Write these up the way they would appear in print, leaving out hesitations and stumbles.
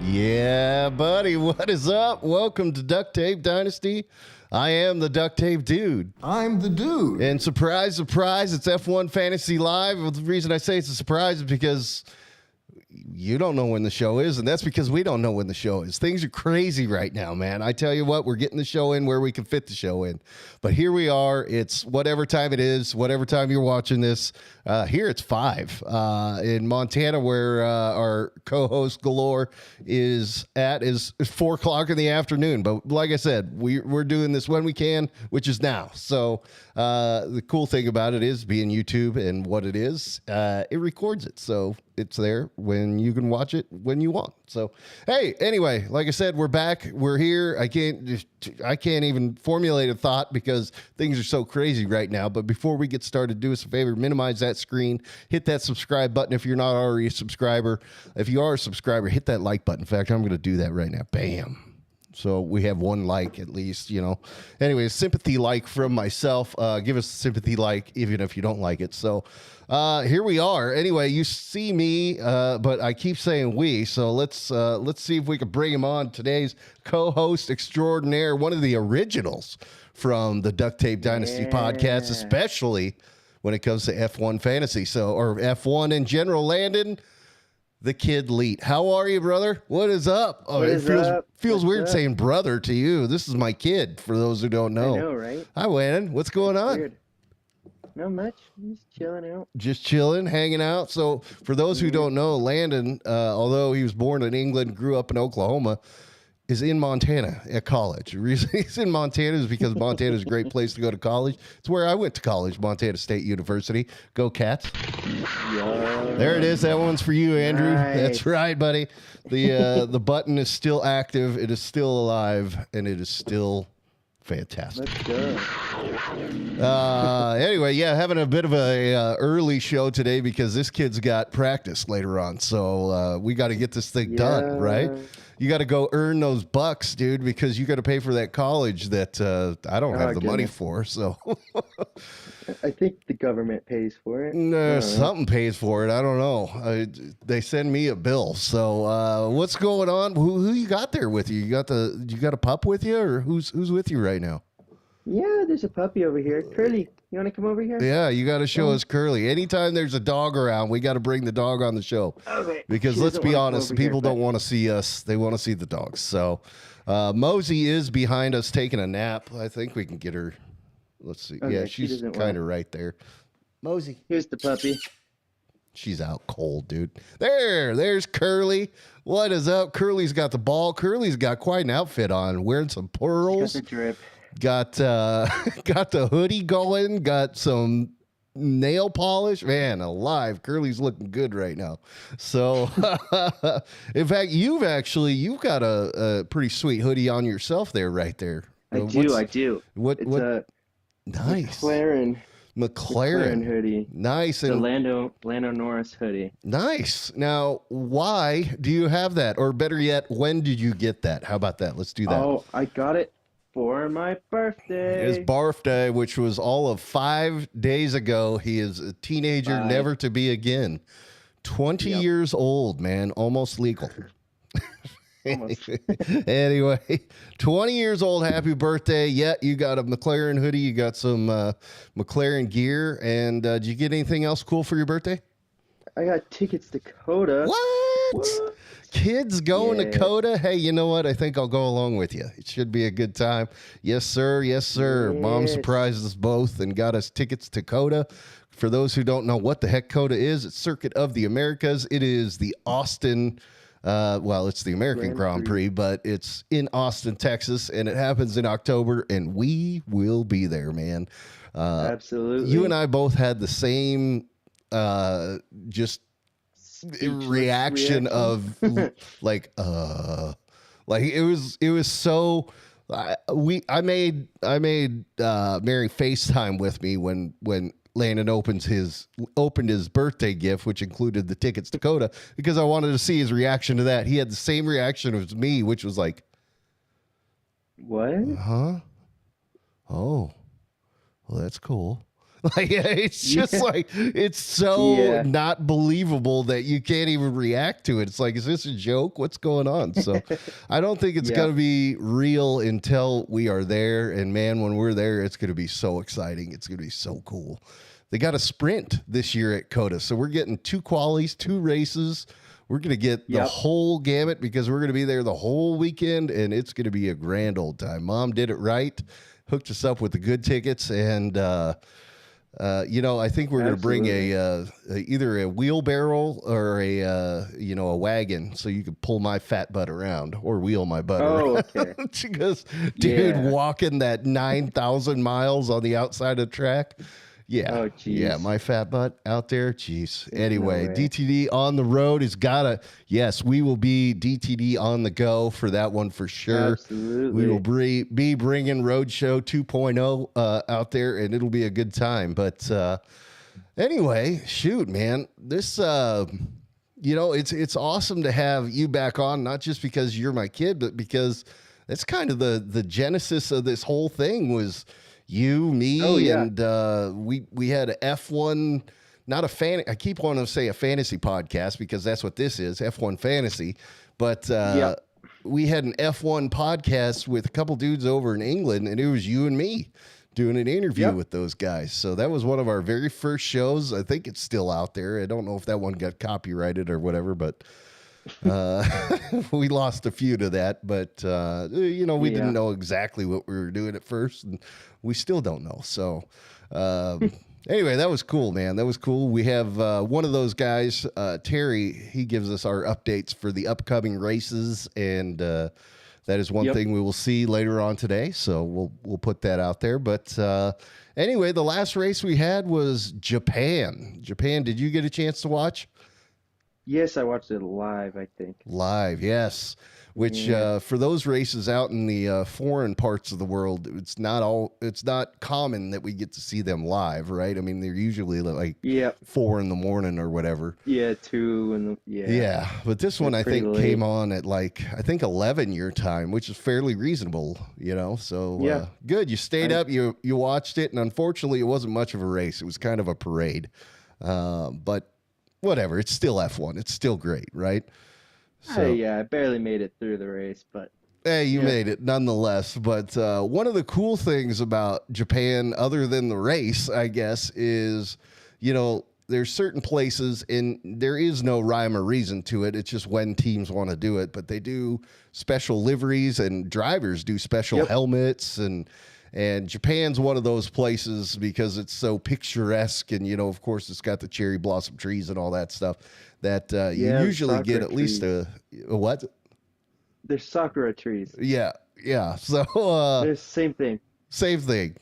Yeah, buddy, what is up? Welcome to Duct Tape Dynasty. I am the Duct Tape Dude. I'm the dude. And surprise, surprise, it's F1 Fantasy Live. The reason I say it's a surprise is because you don't know when the show is, and that's because we don't know when the show is. Things are crazy right now, man. I tell you what, we're getting the show in where we can fit the show in. But here we are. It's whatever time it is, whatever time you're watching this. Here it's 5 in Montana, where our co-host Galore is 4 o'clock in the afternoon. But like I said, we're doing this when we can, which is now. So the cool thing about it is being YouTube and what it is, it records it. So it's there when you can watch it when you want. So, hey, anyway, like I said, we're back. We're here. I can't even formulate a thought because things are so crazy right now. But before we get started, do us a favor, minimize that screen, hit that subscribe button if you're not already a subscriber. If you are a subscriber, hit that like button. In fact, I'm going to do that right now. Bam. So we have one like at least, you know. Anyway, sympathy like from myself. Give us a sympathy like even if you don't like it. So here we are. Anyway, you see me, but I keep saying we. So let's see if we can bring him on. Today's co-host extraordinaire, one of the originals from the Duct Tape Dynasty podcast, especially when it comes to F1 fantasy. Or F1 in general. Landon, the Kid Leet. How are you, brother? What is up? Oh, it feels weird saying brother to you. This is my kid, for those who don't know. I know, right? Hi, Landon. What's going on? Weird. Not much. Just chilling out. Just chilling, hanging out. So for those who don't know, Landon, although he was born in England, grew up in Oklahoma, is in Montana at college. The reason he's in Montana is because Montana is a great place to go to college. It's where I went to college, Montana State University. Go Cats. Yeah. There it is. That one's for you, Andrew. Nice. That's right, buddy. The button is still active. It is still alive, and it is still fantastic. Let's go. Anyway, yeah, having a bit of a early show today because this kid's got practice later on. So we got to get this thing done, right? You got to go earn those bucks, dude, because you got to pay for that college that I don't have the money for. So I think the government pays for it. No, something pays for it. I don't know. They send me a bill. So what's going on? Who you got there with you? You got a pup with you, or who's with you right now? Yeah, there's a puppy over here. Curly, you want to come over here? Yeah, you got to show us Curly. Anytime there's a dog around, we got to bring the dog on the show. Okay. Because let's be honest, people don't want to see us. They want to see the dogs. So Mosey is behind us taking a nap. I think we can get her. Let's see. Okay, yeah, she's kind of right there. Mosey. Here's the puppy. She's out cold, dude. There's Curly. What is up? Curly's got the ball. Curly's got quite an outfit on, wearing some pearls. Got the drip. Got the hoodie going. Got some nail polish. Man, alive. Curly's looking good right now. So, in fact, you've got a pretty sweet hoodie on yourself there, right there. I do. What? Nice. McLaren hoodie. Nice. The And Lando Norris hoodie. Nice. Now, why do you have that? Or better yet, when did you get that? How about that? Let's do that. Oh, I got it for my birthday. His birthday, which was all of 5 days ago. He is a teenager, never to be again. 20 years old, man. Almost legal. Anyway, 20 years old. Happy birthday. Yeah, you got a McLaren hoodie. You got some McLaren gear. And did you get anything else cool for your birthday? I got tickets to Coda. What? Kids going to Coda? Hey, you know what? I think I'll go along with you. It should be a good time. Yes, sir. Yes, sir. Yes. Mom surprised us both and got us tickets to Coda. For those who don't know what the heck Coda is, it's Circuit of the Americas. It is the Austin... it's the American Grand Prix, but it's in Austin, Texas, and it happens in October, and we will be there, man. Absolutely. You and I both had the same reaction of like it was so I made Mary FaceTime with me when Landon opened his birthday gift, which included the tickets to Coda, because I wanted to see his reaction to that. He had the same reaction as me, which was like, "What? Huh? Oh, well, that's cool." Like, it's just Yeah. like, it's so Yeah. not believable that you can't even react to it. It's like, is this a joke? What's going on? So I don't think it's going Yep. to be real until we are there. And man, when we're there, it's going to be so exciting. It's going to be so cool. They got a sprint this year at COTA. So we're getting 2 qualies, 2 races. We're going to get the Yep. whole gamut because we're going to be there the whole weekend, and it's going to be a grand old time. Mom did it right, hooked us up with the good tickets, and I think we're going to bring either a wheelbarrow or a wagon so you can pull my fat butt around or wheel my butt Oh, around. okay. Because, dude, Yeah. walking that 9,000 miles on the outside of the track. Yeah. Oh, Yeah. geez. My fat butt out there. Jeez. There's no Anyway, way. DTD on the road has yes, we will be DTD on the go for that one for sure. Absolutely. We will be bringing Roadshow 2.0 out there, and it'll be a good time. But anyway, shoot, man, this it's awesome to have you back on, not just because you're my kid, but because that's kind of the genesis of this whole thing was you, me, Oh, yeah. and we had a F1. Not a fan. I keep wanting to say a fantasy podcast because that's what this is, F1 fantasy. But Yep. we had an F1 podcast with a couple dudes over in England, and it was you and me doing an interview Yep. with those guys. So that was one of our very first shows. I think it's still out there. I don't know if that one got copyrighted or whatever, but we lost a few to that. But we Yeah. didn't know exactly what we were doing at first, and we still don't know. So. Anyway, that was cool, man. That was cool. We have one of those guys, Terry. He gives us our updates for the upcoming races, and that is one Yep. thing we will see later on today. So we'll put that out there. But anyway, the last race we had was Japan. Japan. Did you get a chance to watch? Yes, I watched it live, I think. Live, yes. Which Yeah. for those races out in the foreign parts of the world, it's not common that we get to see them live, right? I mean, they're usually like Yep. 4 a.m. or whatever. Yeah, 2 and yeah. Yeah, but this one I pretty think late. came on at I think 11 your time, which is fairly reasonable, So Yeah. good. You stayed up, you watched it, and unfortunately, it wasn't much of a race. It was kind of a parade, but whatever. It's still F1. It's still great, right? So. Yeah, I barely made it through the race, but Hey, you Yeah. made it nonetheless. But one of the cool things about Japan, other than the race, I guess, is, there's certain places and there is no rhyme or reason to it. It's just when teams want to do it. But they do special liveries and drivers do special Yep. helmets. And Japan's one of those places because it's so picturesque. And, of course, it's got the cherry blossom trees and all that stuff that you Yeah, usually get sakura at least a what? there's sakura trees. Yeah, yeah. So There's same thing. same thing.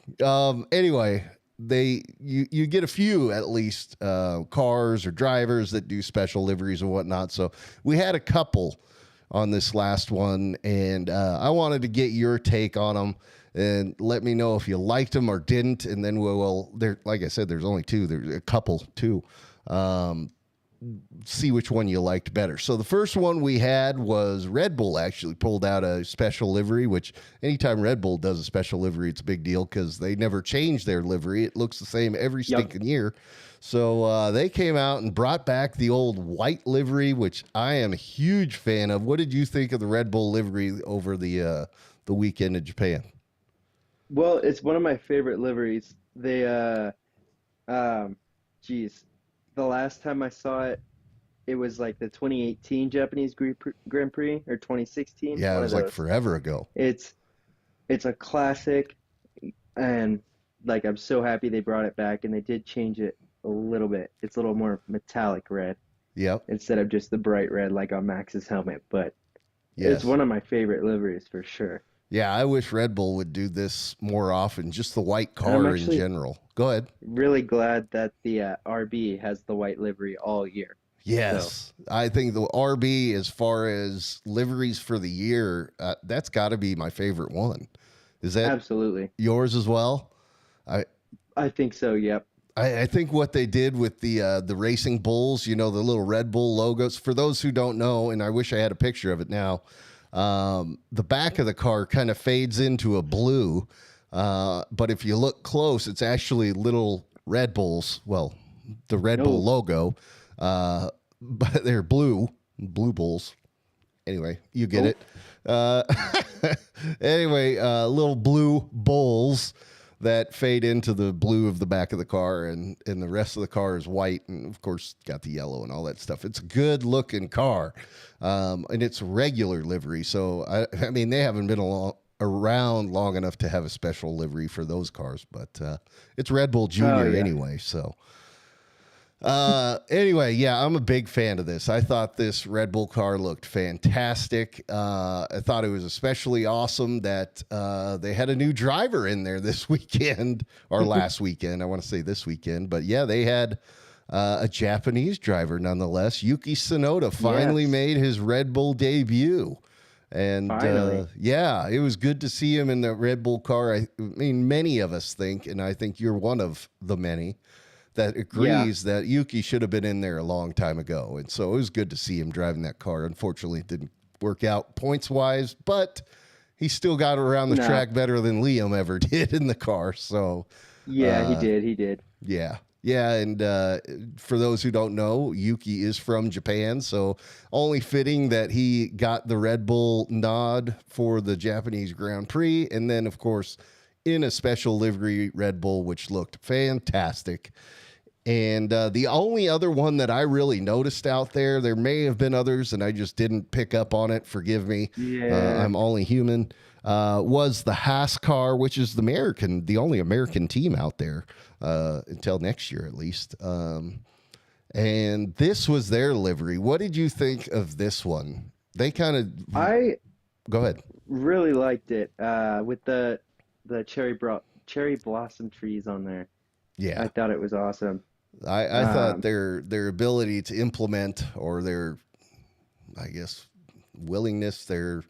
Anyway, you get a few at least cars or drivers that do special liveries and whatnot. So we had a couple on this last one, and I wanted to get your take on them and let me know if you liked them or didn't. And then we'll there, like I said, there's only 2. There's a couple too. See which one you liked better. So the first one we had was Red Bull actually pulled out a special livery, which anytime Red Bull does a special livery, it's a big deal because they never change their livery. It looks the same every Yep. stinking year. So they came out and brought back the old white livery, which I am a huge fan of. What did you think of the Red Bull livery over the weekend in Japan? Well, it's one of my favorite liveries. Geez, the last time I saw it, it was like the 2018 Japanese Grand Prix or 2016. Yeah, it one was of like those. forever ago. It's a classic, and like I'm so happy they brought it back, and they did change it a little bit. It's a little more metallic red Yep. instead of just the bright red like on Max's helmet. But Yes. it's one of my favorite liveries for sure. Yeah, I wish Red Bull would do this more often, just the white car in actually- general. Go ahead. Really glad that the RB has the white livery all year. Yes. I think the RB, as far as liveries for the year, that's got to be my favorite one. Is that Absolutely. yours as well? I think so, yep. I think what they did with the Racing Bulls, the little Red Bull logos, for those who don't know, and I wish I had a picture of it now, the back of the car kind of fades into a blue. But if you look close, it's actually little Red Bulls. Well, the Red Bull Oh, logo, but they're blue bulls. Anyway, you get oh, it. Uh, anyway, little blue bulls that fade into the blue of the back of the car, and the rest of the car is white, and of course got the yellow and all that stuff. It's a good looking car, and it's regular livery. So I mean, they haven't been around long enough to have a special livery for those cars, but it's Red Bull oh Junior yeah, anyway. So anyway, yeah, I'm a big fan of this. I thought this Red Bull car looked fantastic. I thought it was especially awesome that they had a new driver in there this weekend or last weekend. I want to say this weekend, but yeah, they had a Japanese driver nonetheless. Yuki Tsunoda finally yes, made his Red Bull debut. And finally. yeah, it was good to see him in the Red Bull car. I mean, many of us think, and I think you're one of the many that Yeah, agrees that Yuki should have been in there a long time ago. And so it was good to see him driving that car. Unfortunately, it didn't work out points wise, but he still got around the no, track better than Liam ever did in the car. So, yeah, uh, he did. yeah. Yeah, and for those who don't know, Yuki is from Japan, so only fitting that he got the Red Bull nod for the Japanese Grand Prix, and then, of course, in a special livery Red Bull, which looked fantastic. And the only other one that I really noticed out there may have been others, and I just didn't pick up on it. Forgive me. Yeah, I'm only human. Was the Haas car, which is the only American team out there until next year at least. And this was their livery. What did you think of this one? They kind of I go ahead. really liked it. With the cherry blossom trees on there. Yeah, I thought it was awesome. I thought Um, their ability to implement or their, I guess, willingness, their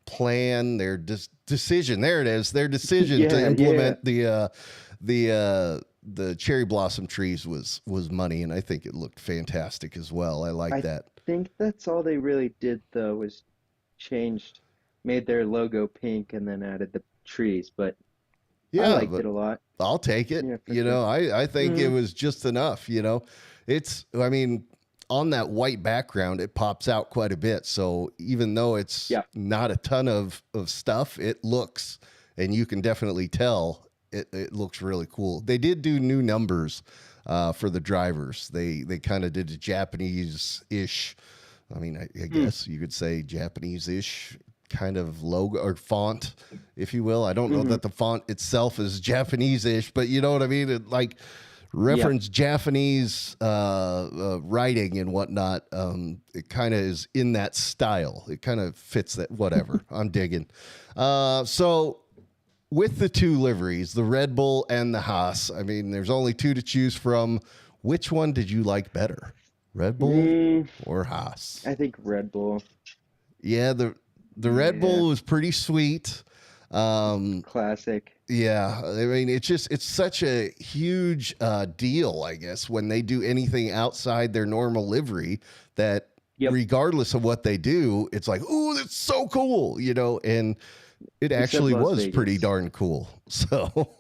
plan, their decision. There it is. Their decision to yeah, yeah. implement the cherry blossom trees was money, and I think it looked fantastic as well. I like I that. think that's all they really did though was changed, made their logo pink and then added the trees. But I Yeah, liked it but a lot. I'll take it. Yeah, for You sure. know, I think it Hmm. was just enough. You know, I mean, on that white background, it pops out quite a bit. So even though it's Yeah. not a ton of stuff, it looks, and you can definitely tell it looks really cool. They did do new numbers for the drivers. They kind of did a Japanese ish. I mean, I Mm. guess you could say Japanese ish kind of logo or font, if you will. I don't know Hmm. that the font itself is Japanese ish, but you know what I mean? It like Yep. reference Japanese writing and whatnot. It kind of is in that style. It kind of fits that, whatever. I'm digging. So with the two liveries, the Red Bull and the Haas, I mean, there's only two to choose from. Which one did you like better? Red Bull Mm, or Haas? I think Red Bull. Yeah, the Red Yeah. Bull was pretty sweet. Um, Classic. yeah, I mean, it's such a huge deal, I guess, when they do anything outside their normal livery that Yep. regardless of what they do, it's like, ooh, that's so cool, you know, and it Except actually Las was pretty Vegas. darn cool. So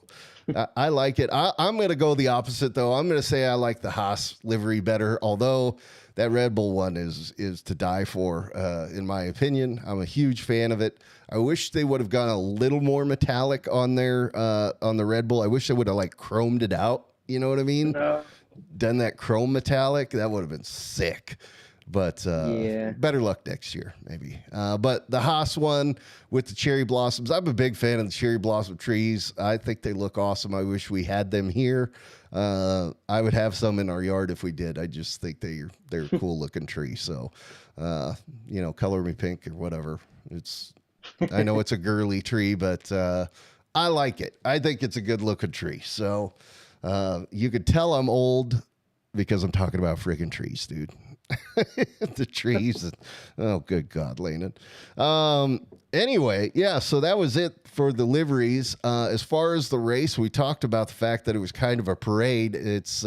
I like it. I'm going to go the opposite, though. I'm going to say I like the Haas livery better, although that Red Bull one is to die for, in my opinion. I'm a huge fan of it. I wish they would have gone a little more metallic on their on the Red Bull. I wish they would have like chromed it out. You know what I mean? Uh, Done that chrome metallic. That would have been sick. But yeah. better luck next year, maybe. But the Haas one with the cherry blossoms, I'm a big fan of the cherry blossom trees. I think they look awesome. I wish we had them here. I would have some in our yard if we did. I just think they're a cool looking tree. So, you know, color me pink or whatever. I know it's a girly tree, but I like it. I think it's a good looking tree. So you could tell I'm old because I'm talking about friggin' trees, dude. The trees. Oh, good God, Landon. Anyway, yeah, so that was it for the liveries. As far as the race, we talked about the fact that it was kind of a parade. It's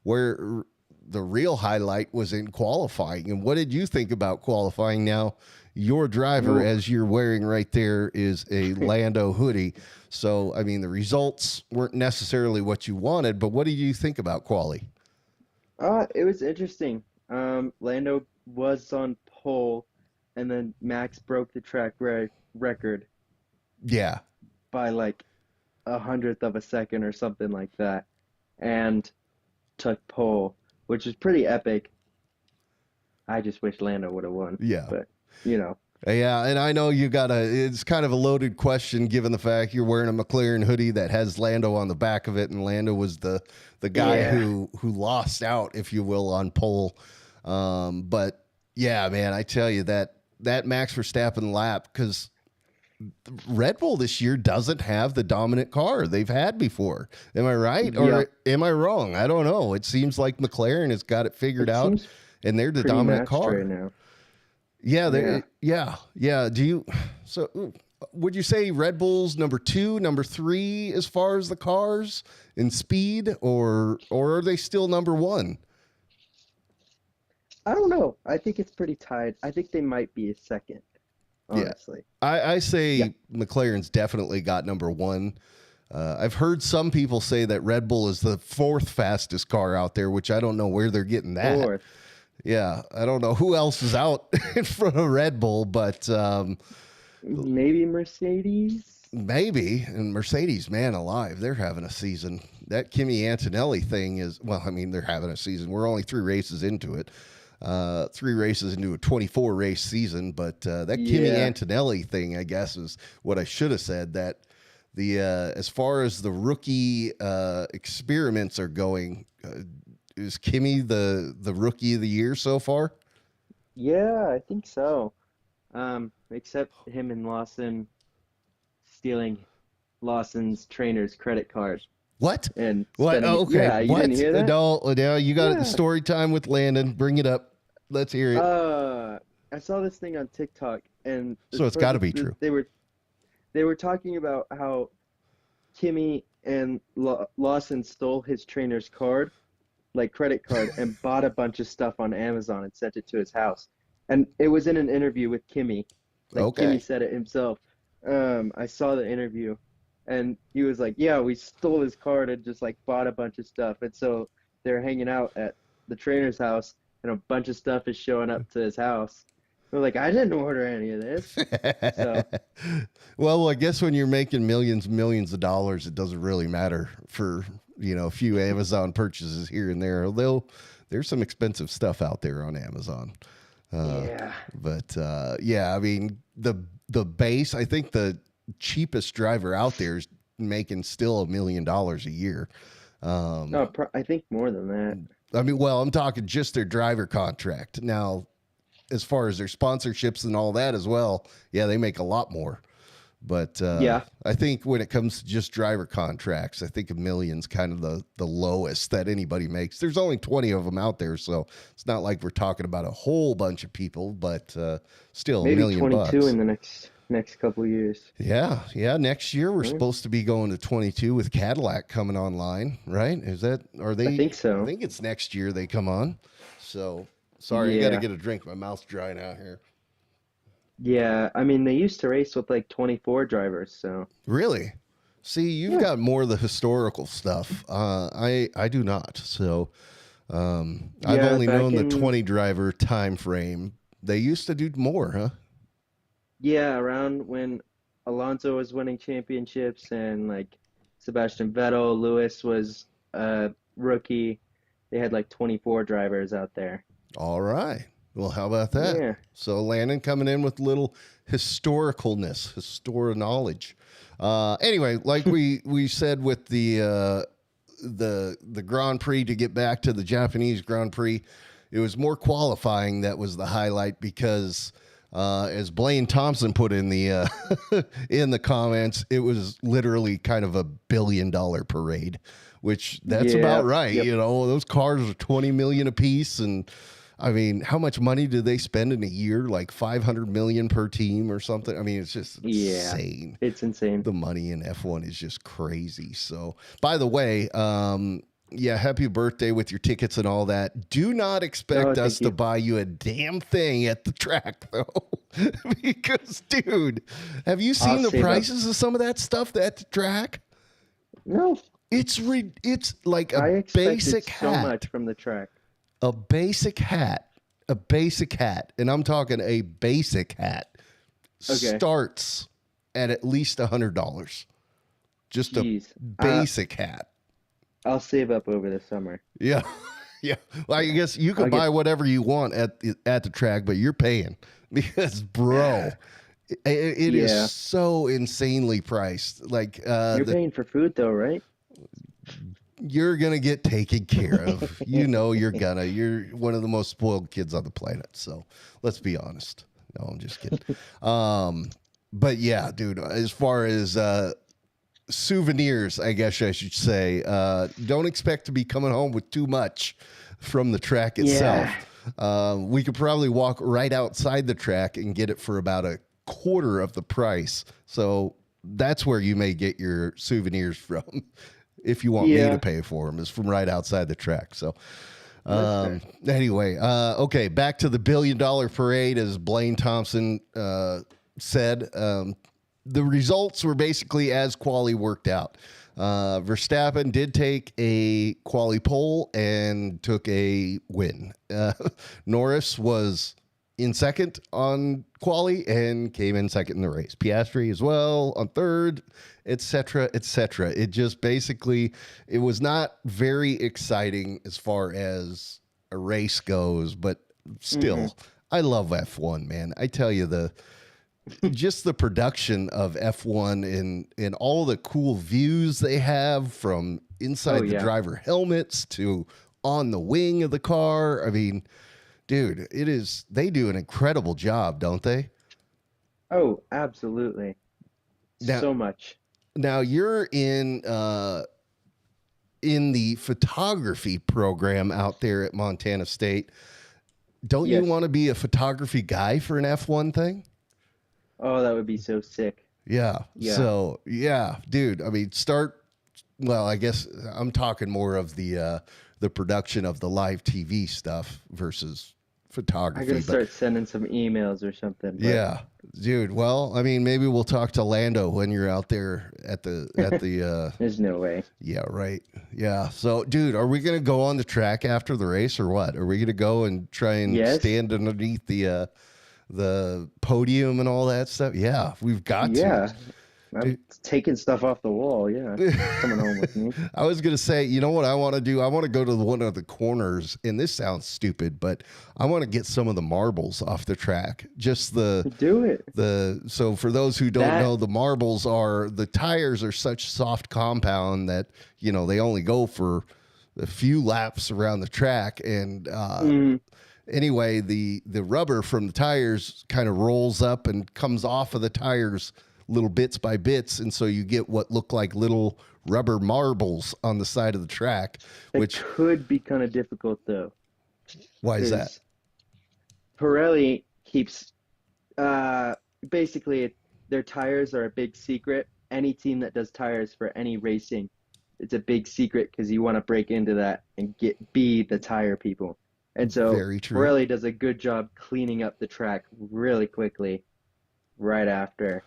where the real highlight was in qualifying. And what did you think about qualifying now? your driver, Ooh. as you're wearing right there, is a Lando hoodie. So, I mean, the results weren't necessarily what you wanted, but what do you think about quali? It was interesting. Lando was on pole, and then Max broke the record Yeah. by like a hundredth of a second or something like that, and took pole, which is pretty epic. I just wish Lando would have won, Yeah. but you know, Yeah, and I know it's kind of a loaded question given the fact you're wearing a McLaren hoodie that has Lando on the back of it, and Lando was the guy yeah, who lost out, if you will, on pole. But yeah, man, I tell you that Max Verstappen lap, because Red Bull this year doesn't have the dominant car they've had before. Am I right yep. or am I wrong? I don't know. It seems like McLaren has got it figured It out, seems and they're the pretty dominant matched right car. now. Yeah, Yeah. yeah. Would you say Red Bull's number 2, number 3 as far as the cars in speed, or are they still number 1? I don't know. I think it's pretty tied. I think they might be a second, Yeah, honestly. I Yeah. say McLaren's definitely got number 1. I've heard some people say that Red Bull is the 4th fastest car out there, which I don't know where they're getting that. Fourth. Yeah, I don't know who else is out in front of Red Bull, but Maybe Mercedes. maybe. And Mercedes, man alive, they're having a season. That Kimi Antonelli thing is, well, I mean, they're having a season. We're only 3 races into it. 3 races into a 24 race season, but that Kimi Yeah. Antonelli thing, I guess, is what I should have said. That the as far as the rookie experiments are going, is Kimi the rookie of the year so far? Yeah, I think so. Except him and Lawson stealing Lawson's trainer's credit card What? and What? spending Oh, it. okay. Yeah, you What? didn't hear that? No, you got it. Yeah. Story time with Landon. Bring it up. Let's hear it. I saw this thing on TikTok, and So it's got to be true. they were talking about how Kimmy and Lawson stole his trainer's card, like credit card, and bought a bunch of stuff on Amazon and sent it to his house. And it was in an interview with Kimmy. Like Okay. Kimmy said it himself. I saw the interview, and he was like, "Yeah, we stole his card and just like bought a bunch of stuff." And so they're hanging out at the trainer's house, and a bunch of stuff is showing up to his house. They're like, "I didn't order any of this." So Well, I guess when you're making millions of dollars, it doesn't really matter for, a few Amazon purchases here and there. Although there's some expensive stuff out there on Amazon. yeah, But yeah, I mean, the base, I think the cheapest driver out there is making still $1 million a year. no, I think more than that. I mean, well, I'm talking just their driver contract. Now, as far as their sponsorships and all that as well, yeah, they make a lot more. But Yeah, I think when it comes to just driver contracts, I think $1 million's kind of the lowest that anybody makes. There's only 20 of them out there, so it's not like we're talking about a whole bunch of people, but still maybe $1 million 22 bucks. in the next couple of years. Yeah. Next year we're Right. supposed to be going to 22 with Cadillac coming online, right? Are they? I think so. I think it's next year they come on. So sorry, I got to Yeah. get a drink. My mouth's drying out here. Yeah, I mean they used to race with like 24 drivers, so Really? See, you've yeah. got more of the historical stuff. I do not. So I've Yeah, only back known the in 20 driver time frame. They used to do more, huh? yeah, around when Alonso was winning championships and like Sebastian Vettel, Lewis was a rookie. They had like 24 drivers out there. All right. Well, how about that? Yeah. So Landon coming in with a little historic knowledge. Anyway, like we said with the Grand Prix, to get back to the Japanese Grand Prix, it was more qualifying that was the highlight because as Blaine Thompson put in the in the comments, it was literally kind of $1 billion parade, which that's Yeah. about right. Yep. Those cars are 20 million a piece, and I mean, how much money do they spend in a year? Like 500 million per team or something. I mean, it's just Yeah. insane. It's insane. The money in F1 is just crazy. So, by the way, Yeah, happy birthday with your tickets and all that. Do not Oh, expect us thank to you. buy you a damn thing at the track, though. Because, dude, have you I'll seen the save up. prices of some of that stuff at the track? No, It's like a I expected basic so much hat, from the track. a basic hat, a basic hat, and I'm talking a basic hat Okay. starts at least $100. Just a Jeez. basic hat. I'll save up over the summer. Yeah. Yeah. Well, I guess you I'll can buy whatever you want at the track, but you're paying because, bro, it is Yeah. so insanely priced. Like You're paying for food though, right? you're gonna get taken care of. You know you're gonna. You're one of the most spoiled kids on the planet. So let's be honest. No, I'm just kidding. But yeah, dude, as far as souvenirs, I guess I should say, don't expect to be coming home with too much from the track itself. We could probably walk right outside the track and get it for about a quarter of the price. So that's where you may get your souvenirs from if you want me Yeah. to pay for them, is from right outside the track. So That's fair. anyway, okay, back to the $1 billion parade, as Blaine Thompson said. The results were basically as quali worked out. Verstappen did take a quali pole and took a win. Norris was in second on quali and came in second in the race. Piastri as well on third, etc., etc. It just basically, it was not very exciting as far as a race goes, but still, I love F1, man. I tell you, just the production of F1 and all the cool views they have from inside Oh, the yeah. driver helmets to on the wing of the car. I mean, dude, they do an incredible job, don't they? Oh, absolutely. Now, So much. now you're in the photography program out there at Montana State. Don't you Yes. want to be a photography guy for an F1 thing? Oh, that would be so sick. Yeah. Yeah. So yeah, dude. I mean, well, I guess I'm talking more of the production of the live TV stuff versus I photography. gotta But start sending some emails or something. But yeah, dude. Well, I mean, maybe we'll talk to Lando when you're out there at the. there's no way. Yeah, right. Yeah. So, dude, are we gonna go on the track after the race or what? Are we gonna go and try and Yes. stand underneath the podium and all that stuff? Yeah, we've got to. Yeah. I'm taking stuff off the wall. Yeah. Coming home with me. I was going to say, you know what I want to do? I want to go to one of the corners, and this sounds stupid, but I want to get some of the marbles off the track. Just Do it. so for those who don't That- know, the tires are such soft compound that, they only go for a few laps around the track. And, anyway, the rubber from the tires kind of rolls up and comes off of the tires little bits by bits, and so you get what look like little rubber marbles on the side of the track. It Which, could be kind of difficult though. why is that? 'Cause Pirelli keeps basically their tires are a big secret. Any team that does tires for any racing, it's a big secret because you want to break into that and be the tire people. And so Very true. Pirelli does a good job cleaning up the track really quickly right after.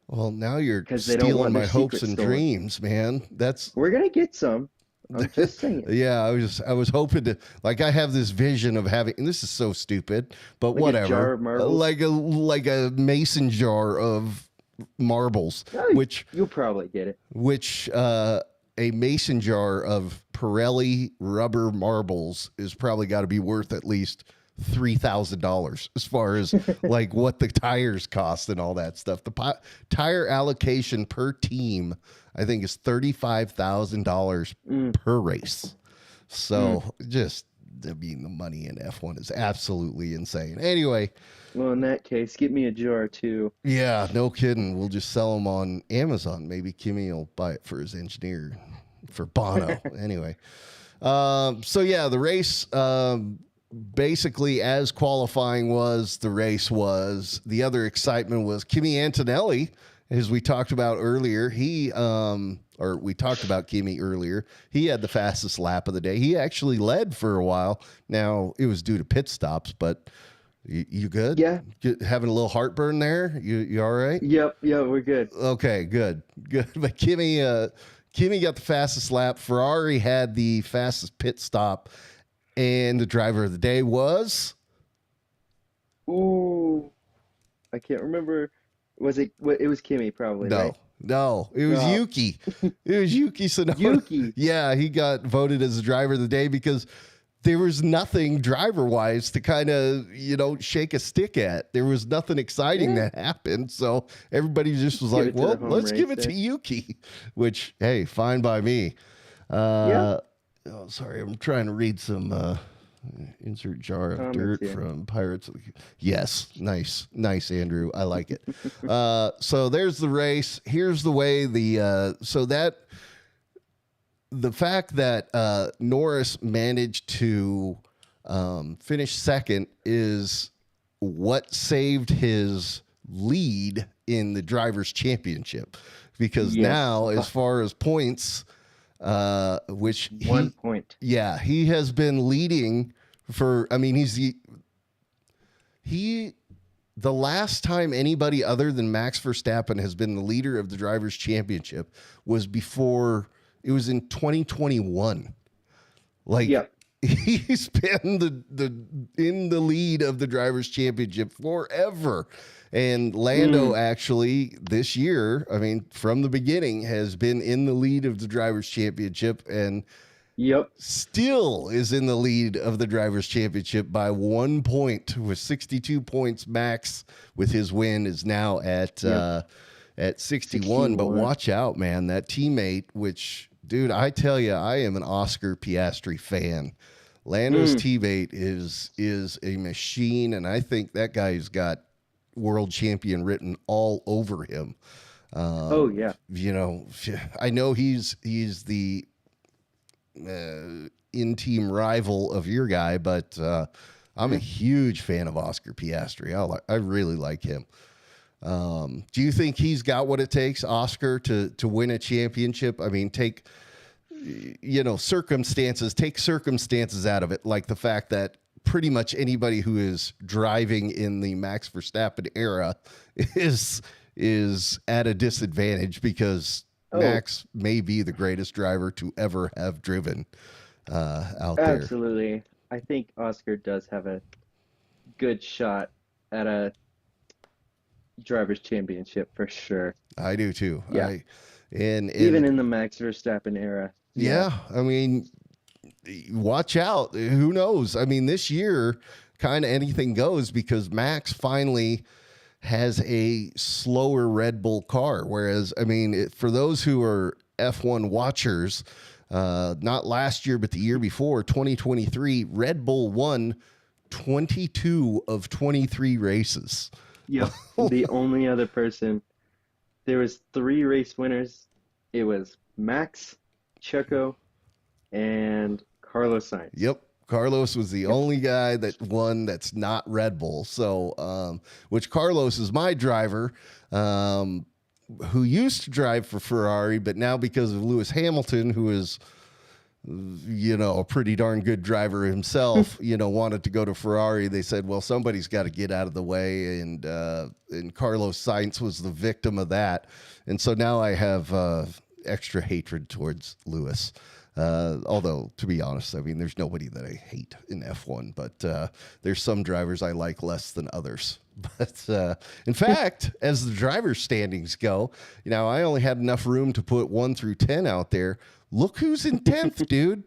Well, now you're 'Cause they don't stealing want my their hopes secrets and stolen. dreams, man. That's We're gonna get some. I'm just saying. yeah. I was hoping to, like, I have this vision of having, and this is so stupid, but Like a whatever. jar of marbles? Like a mason jar of marbles, Oh, which You'll probably get it. a mason jar of Pirelli rubber marbles is probably got to be worth at least $3,000 as far as like what the tires cost and all that stuff. The tire allocation per team, I think, is $35,000 per race. So I mean, the money in F1 is absolutely insane. Anyway, Well, in that case, get me a jar too. yeah, no kidding. We'll just sell them on Amazon. Maybe Kimmy will buy it for his engineer, for Bono. Anyway, so yeah, the race, basically as qualifying was, the race was. The other excitement was Kimi Antonelli as we talked about earlier, we talked about Kimi earlier. He had the fastest lap of the day. He actually led for a while. Now it was due to pit stops, but you good? Yeah. Having a little heartburn there? You all right? Yep. Yeah, we're good. Okay, good. But Kimi got the fastest lap. Ferrari had the fastest pit stop, and the driver of the day was. Ooh, I can't remember. Was it? It was Kimi, probably. No, right? no, it was Yuki. It was Yuki Tsunoda. Yuki. Yeah, he got voted as the driver of the day because there was nothing driver-wise to kind of, shake a stick at. There was nothing exciting that happened. So everybody just was like, well, let's give it to Yuki, which, hey, fine by me. Yeah. Oh, sorry, I'm trying to read some insert jar of dirt from Pirates. Yes, nice, Andrew. I like it. So there's the race. Here's the way the fact that Norris managed to finish second is what saved his lead in the Drivers' Championship, because now, as far as points, which 1 point. Yeah, he has been leading for. I mean, the last time anybody other than Max Verstappen has been the leader of the Drivers' Championship was before. It was in 2021. Like, he's been in the lead of the Drivers' Championship forever. And Lando actually this year, I mean, from the beginning, has been in the lead of the Drivers' Championship and still is in the lead of the Drivers' Championship by 1 point with 62 points. Max, with his win, is now at 61. But watch out, man. That teammate, which, dude, I tell you, I am an Oscar Piastri fan. Lando's teammate is a machine, and I think that guy's got world champion written all over him. I know he's the in-team rival of your guy, but I'm a huge fan of Oscar Piastri. I really like him. Do you think he's got what it takes, Oscar, to win a championship? I mean, take circumstances out of it, like the fact that pretty much anybody who is driving in the Max Verstappen era is at a disadvantage because Max may be the greatest driver to ever have driven out there. Absolutely. I think Oscar does have a good shot at a Drivers' Championship for sure. I do too. Yeah. And even in the Max Verstappen era. Yeah. I mean, watch out. Who knows? I mean, this year, kind of anything goes because Max finally has a slower Red Bull car. Whereas, I mean, for those who are F1 watchers, not last year, but the year before, 2023, Red Bull won 22 of 23 races. Yep. The only other person, there was 3 race winners. It was Max, Checo, and Carlos Sainz. Yep. Carlos was the only guy that won that's not Red Bull. So, which Carlos is my driver, who used to drive for Ferrari, but now because of Lewis Hamilton, who is, a pretty darn good driver himself, wanted to go to Ferrari. They said, well, somebody's got to get out of the way. And Carlos Sainz was the victim of that. And so now I have extra hatred towards Lewis. Although, to be honest, I mean, there's nobody that I hate in F1, but there's some drivers I like less than others. But in fact, as the driver standings go, I only had enough room to put 1 through 10 out there. Look who's in 10th, dude.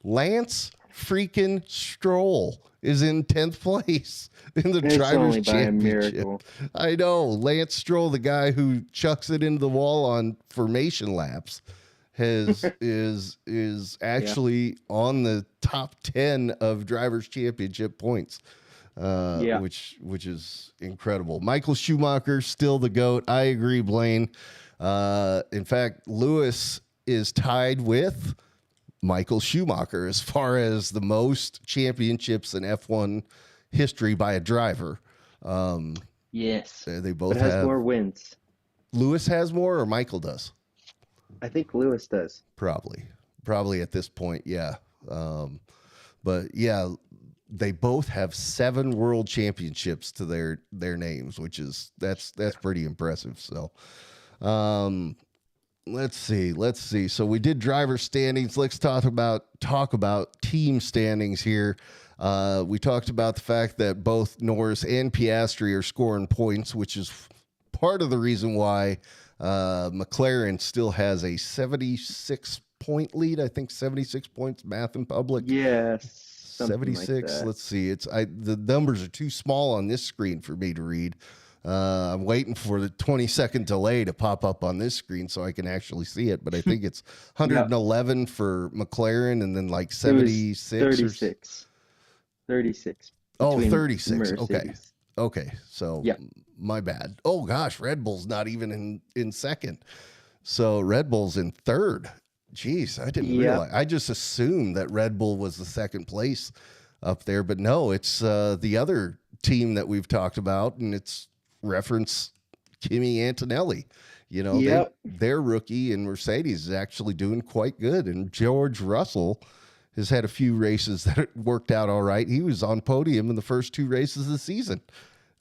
Lance freaking Stroll is in 10th place in the Drivers' Championship. I know. Lance Stroll, the guy who chucks it into the wall on formation laps, is actually on the top 10 of Drivers' Championship points, which is incredible. Michael Schumacher, still the GOAT. I agree, Blaine. In fact, Lewis is tied with Michael Schumacher as far as the most championships in F1 history by a driver. Yes. They both but has have more wins. Lewis has more or Michael does? I think Lewis does. Probably at this point, yeah. But yeah, they both have 7 world championships to their names, which is that's pretty impressive. So, let's see. So we did driver standings. Let's talk about team standings here. We talked about the fact that both Norris and Piastri are scoring points, which is part of the reason why McLaren still has a 76 point lead. I think 76 points, math in public. Yes. 76. Like let's see. The numbers are too small on this screen for me to read. I'm waiting for the 20-second delay to pop up on this screen so I can actually see it. But I think it's 111 for McLaren and then like 76. 36. 36. Oh, 36. Mercedes. Okay. So my bad. Oh gosh, Red Bull's not even in second. So Red Bull's in third. Jeez, I didn't realize. I just assumed that Red Bull was the second place up there, but no, it's the other team that we've talked about, and it's reference Kimi Antonelli. You know, their rookie and Mercedes is actually doing quite good, and George Russell has had a few races that worked out all right. He was on podium in the first 2 races of the season.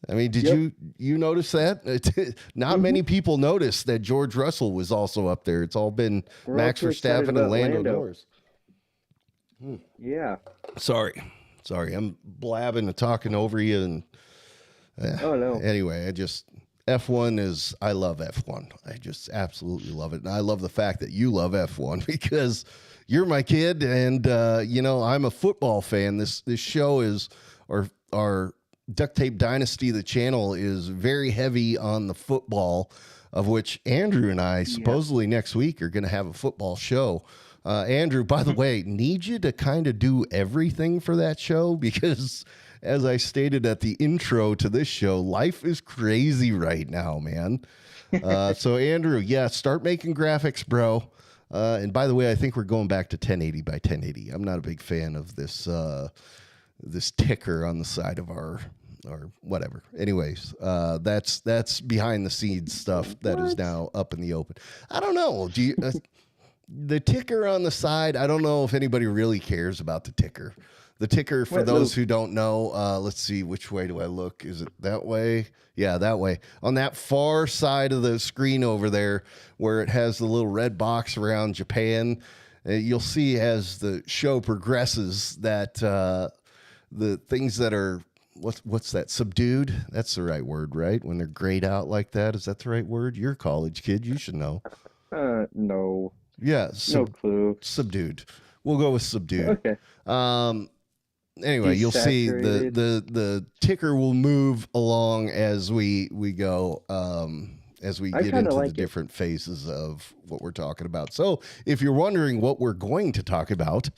I mean, did you notice that? Not many people noticed that George Russell was also up there. It's all been Max Verstappen and Lando Norris. Yeah. Sorry, I'm blabbing and talking over you. And oh no. Anyway, I love F1. I just absolutely love it, and I love the fact that you love F1 because you're my kid, and I'm a football fan. This show is our Duct Tape Dynasty, the channel, is very heavy on the football, of which Andrew and I supposedly next week are going to have a football show. Andrew, by the way, need you to kind of do everything for that show because, as I stated at the intro to this show, life is crazy right now, man. So Andrew, start making graphics, bro. And by the way, I think we're going back to 1080 by 1080. I'm not a big fan of this this ticker on the side of our or whatever. Anyways, that's behind the scenes stuff that is now up in the open. I don't know. Do you the ticker on the side? I don't know if anybody really cares about the ticker. The ticker, for those who don't know, let's see, which way do I look? Is it that way? Yeah, that way. On that far side of the screen over there, where it has the little red box around Japan, you'll see as the show progresses that the things that are, what's that, subdued? That's the right word, right? When they're grayed out like that. Is that the right word? You're a college kid. You should know. No. Yeah. No clue. Subdued. We'll go with subdued. Okay. Anyway, you'll see the ticker will move along as we go, as we get into the different phases of what we're talking about. So if you're wondering what we're going to talk about,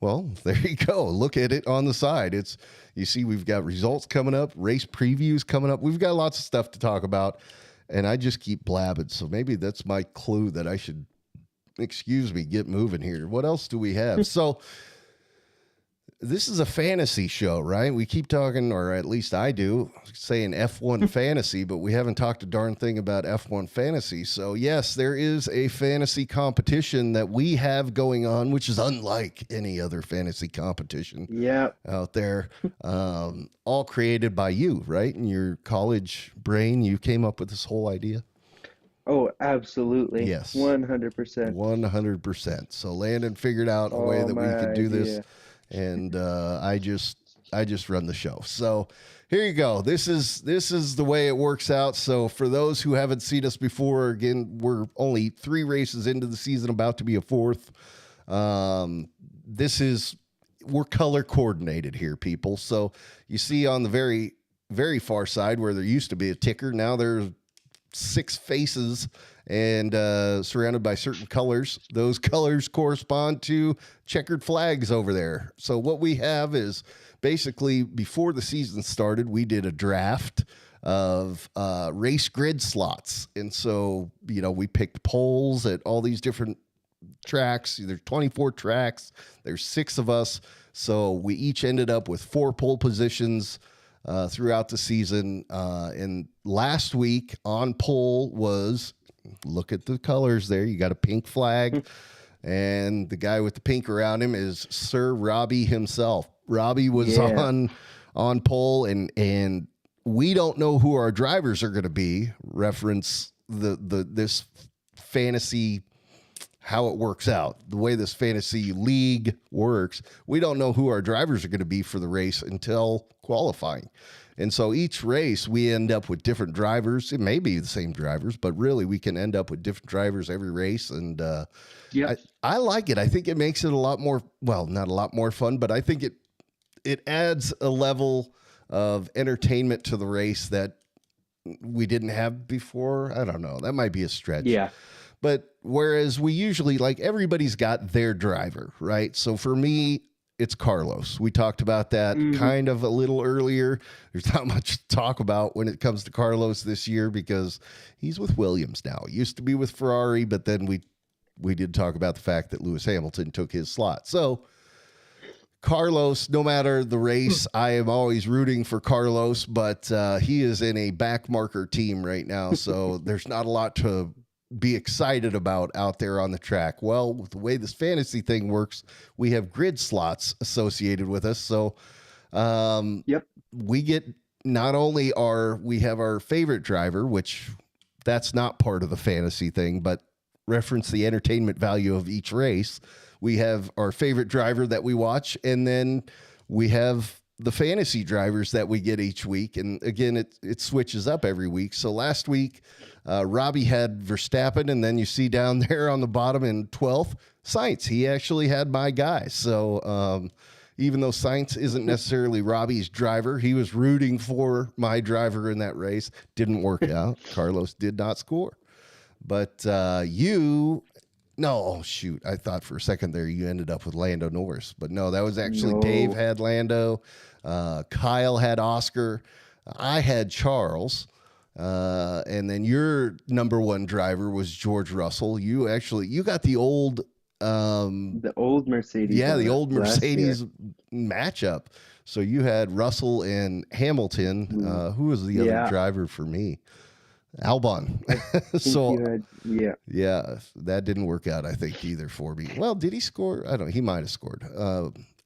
well, there you go. Look at it on the side. You see, we've got results coming up, race previews coming up. We've got lots of stuff to talk about, and I just keep blabbing. So maybe that's my clue that I should, get moving here. What else do we have? So this is a fantasy show, right? We keep talking, or at least I do, saying F1 fantasy, but we haven't talked a darn thing about F1 fantasy. So yes, there is a fantasy competition that we have going on, which is unlike any other fantasy competition out there. All created by you, right? In your college brain, you came up with this whole idea. Oh, absolutely. Yes. 100%. 100%. So Landon figured out a way that we could do this. And I just run the show. So here you go. This is the way it works out. So for those who haven't seen us before, again, we're only 3 races into the season, about to be a 4th. We're color coordinated here, people. So you see on the very, very far side where there used to be a ticker, now there's 6 faces and surrounded by certain colors. Those colors correspond to checkered flags over there. So what we have is basically, before the season started, we did a draft of race grid slots. And so, we picked poles at all these different tracks. There's 24 tracks. There's 6 of us. So we each ended up with 4 pole positions. throughout the season. And last week on pole was, look at the colors there. You got a pink flag, and the guy with the pink around him is Sir Robbie himself. Robbie was on pole, and we don't know who our drivers are going to be. Reference this fantasy, how it works out, the way this fantasy league works. We don't know who our drivers are going to be for the race until qualifying. And so each race we end up with different drivers. It may be the same drivers, but really we can end up with different drivers every race. And I like it. I think it makes it a lot more, well, not a lot more fun, but I think it adds a level of entertainment to the race that we didn't have before. I don't know. That might be a stretch. Yeah. But whereas we usually, like, everybody's got their driver, right? So for me, it's Carlos. We talked about that kind of a little earlier. There's not much to talk about when it comes to Carlos this year because he's with Williams now. He used to be with Ferrari, but then we did talk about the fact that Lewis Hamilton took his slot. So Carlos, no matter the race, I am always rooting for Carlos, but he is in a back marker team right now. So there's not a lot to be excited about out there on the track. Well, with the way this fantasy thing works, we have grid slots associated with us. So we get, not only we have our favorite driver, which that's not part of the fantasy thing, but reference the entertainment value of each race. We have our favorite driver that we watch, and then we have the fantasy drivers that we get each week. And again, it switches up every week. So last week, Robbie had Verstappen, and then you see down there on the bottom in 12th, Sainz. He actually had my guy. So even though Sainz isn't necessarily Robbie's driver, he was rooting for my driver in that race. Didn't work out. Carlos did not score. But no, shoot. I thought for a second there you ended up with Lando Norris. But no, that was actually Dave had Lando. Kyle had Oscar. I had Charles. And then your number one driver was George Russell. You got the old Mercedes. Yeah, the old Mercedes matchup. So you had Russell and Hamilton. Who was the other driver for me? Albon. So that didn't work out, I think, either for me. Well, did he score? I don't know. He might have scored.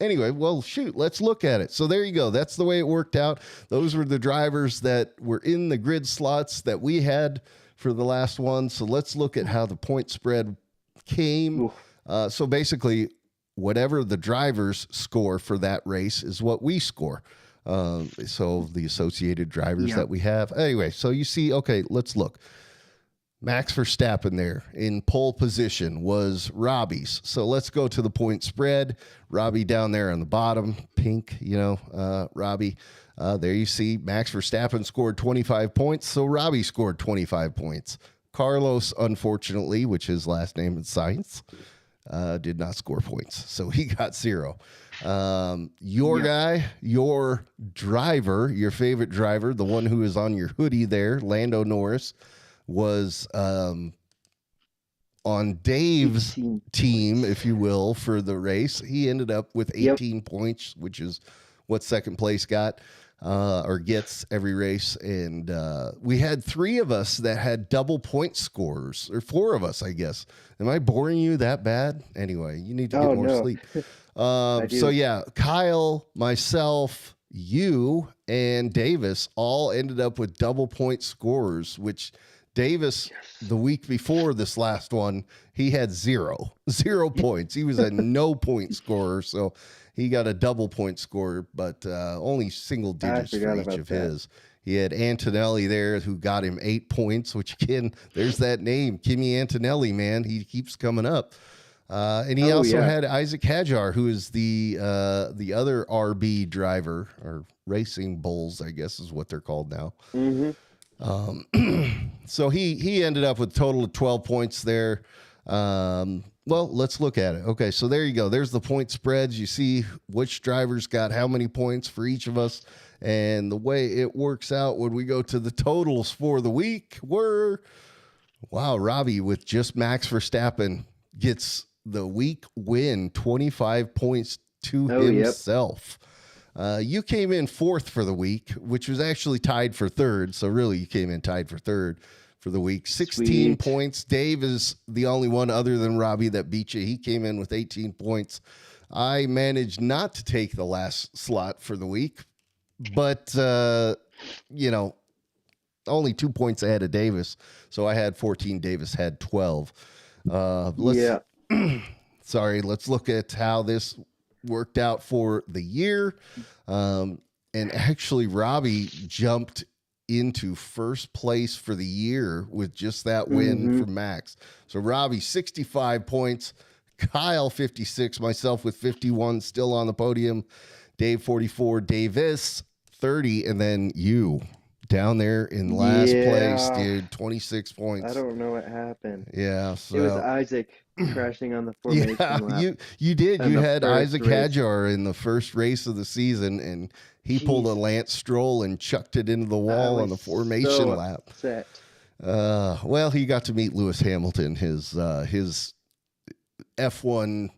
Anyway, well, shoot, let's look at it. So there you go. That's the way it worked out. Those were the drivers that were in the grid slots that we had for the last one. So let's look at how the point spread came. So basically, whatever the drivers score for that race is what we score. So the associated drivers that we have. Anyway, so you see, okay, let's look. Max Verstappen there in pole position was Robbie's. So let's go to the point spread. Robbie down there on the bottom, pink, Robbie. There you see Max Verstappen scored 25 points. So Robbie scored 25 points. Carlos, unfortunately, which his last name is Sainz, did not score points. So he got 0. Your guy, your driver, your favorite driver, the one who is on your hoodie there, Lando Norris, was on Dave's team, if you will, for the race. He ended up with 18 points, which is what second place got or gets every race. And we had 3 of us that had double point scores, or 4 of us, I guess. Am I boring you that bad? Anyway, you need to get more sleep. So yeah, Kyle, myself, you, and Davis all ended up with double point scores, which Davis, the week before this last one, he had 0 points. He was a no point scorer. So he got a double point score, but only single digits for each of his. He had Antonelli there who got him 8 points, which again, there's that name, Kimi Antonelli, man. He keeps coming up. And he also had Isaac Hadjar, who is the other RB driver, or Racing Bulls, I guess is what they're called now. So he ended up with a total of 12 points there. Well, let's look at it. Okay, so there you go. There's the point spreads. You see which drivers got how many points for each of us. And the way it works out when we go to the totals for the week were, Robbie with just Max Verstappen gets the week win, 25 points to himself. You came in fourth for the week, which was actually tied for third. So really, you came in tied for third for the week. 16 Sweet. points. Dave is the only one other than Robbie that beat you. He came in with 18 points. I managed not to take the last slot for the week, but, you know, only 2 points ahead of Davis. So I had 14. Davis had 12. Let's look at how this worked out for the year. And actually, Robbie jumped into first place for the year with just that win from Max. So Robbie, 65 points. Kyle, 56. Myself with 51, still on the podium. Dave, 44. Davis, 30. And then you down there in last place, dude, 26 points. I don't know what happened. Yeah. So. It was Isaac crashing on the formation lap. You did. You had Isaac race. Hadjar in the first race of the season, and he pulled a Lance Stroll and chucked it into the wall on the formation lap. Upset. Well, he got to meet Lewis Hamilton, his F1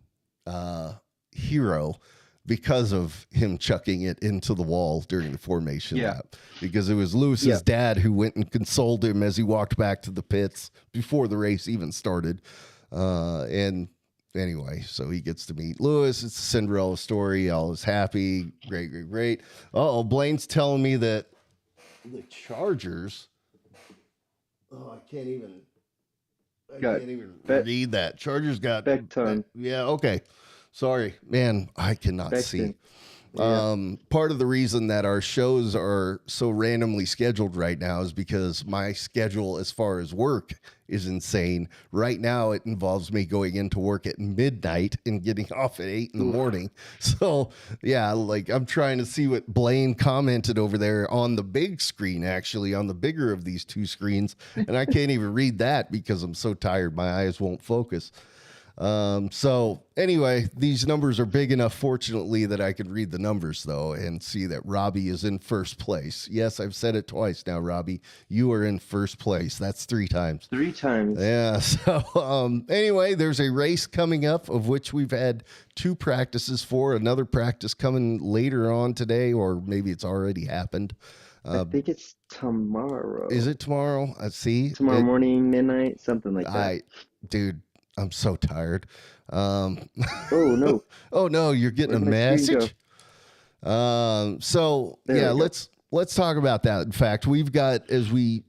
hero, because of him chucking it into the wall during the formation lap. Because it was Lewis's dad who went and consoled him as he walked back to the pits before the race even started. And anyway, so he gets to meet Lewis. It's a Cinderella story. All is happy. Great. Uh-oh, Blaine's telling me that the Chargers. Oh, I can't even read that. Chargers got Beckton. Yeah, okay. Sorry, man, I cannot see. Yeah. Part of the reason that our shows are so randomly scheduled right now is because my schedule as far as work is insane. Right now, it involves me going into work at midnight and getting off at 8 in the morning. So, yeah, like I'm trying to see what Blaine commented over there on the big screen, actually, on the bigger of these two screens. And I can't even read that because I'm so tired. My eyes won't focus. So anyway, these numbers are big enough, fortunately, that I could read the numbers, though, and see that Robbie is in first place. Yes, I've said it twice now, Robbie. You are in first place. That's 3 times. 3 times. Yeah. So anyway, there's a race coming up of which we've had 2 practices for. Another practice coming later on today, or maybe it's already happened. I think it's tomorrow. Is it tomorrow? Let's see. Tomorrow morning, midnight, something like that. Dude, I'm so tired. Oh no! Oh no! You're getting a message. So yeah, let's talk about that. In fact, we've got, as we